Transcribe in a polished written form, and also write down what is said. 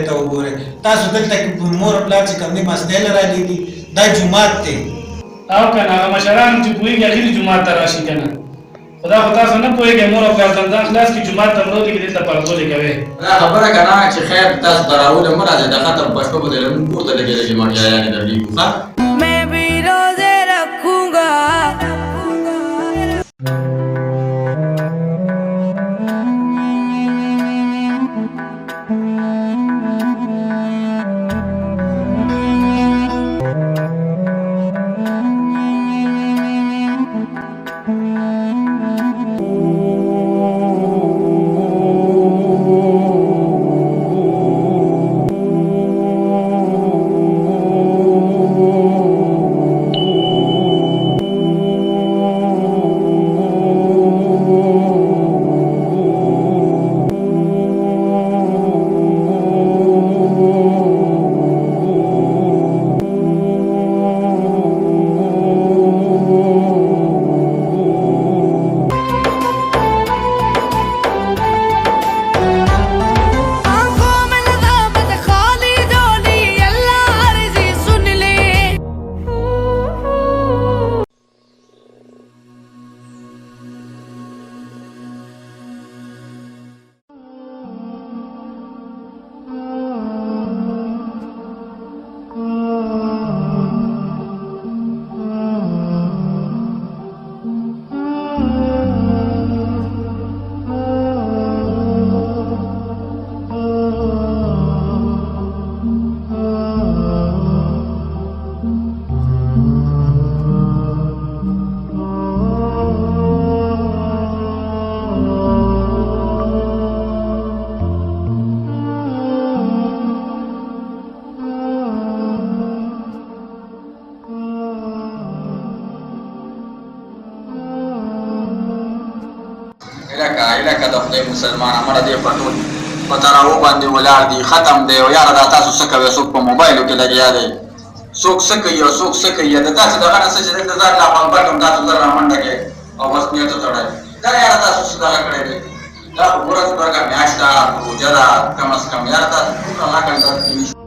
ته وګورئ تاسو دلته مور او پلار چې کوم دي ماسدی راغلي دي دا جومات دی او که نه هغه مشران چې پوهېږي هغوی دې جومات ته راشي که نه خو دا خو تاسو نه پوهېږئ مور او پلار زندان خلاص کړي جومات ته مروتې کړي دلته پړکولې کوئ دا خبره که نه چې خیر تاسو ته راولې مه راځئ د ختم پښتو به دې لږ پورته لګې لګې مړیایانې درلېږو ښه मैं भी रोजे रखूंगा لکه د خدای مسلمانه مړه دې پټول په تراو باندې ولاړ دي ختم دی او یاره دا تاسو څه کوئ څوک په موبایلو کې لګیا دی څوک څه کوي او څوک څه کوي د داسې دغه نه څه چې دلته ځان لا پنبټ هم تاسو زر رامنډه کړئ او بس نیتو تړئ دا یاره تاسو څه دغه کړی دی دا خو ورځ برګه میاشت ده روژه ده کم از کم یاره تاسو ټول الله کنټرول کوي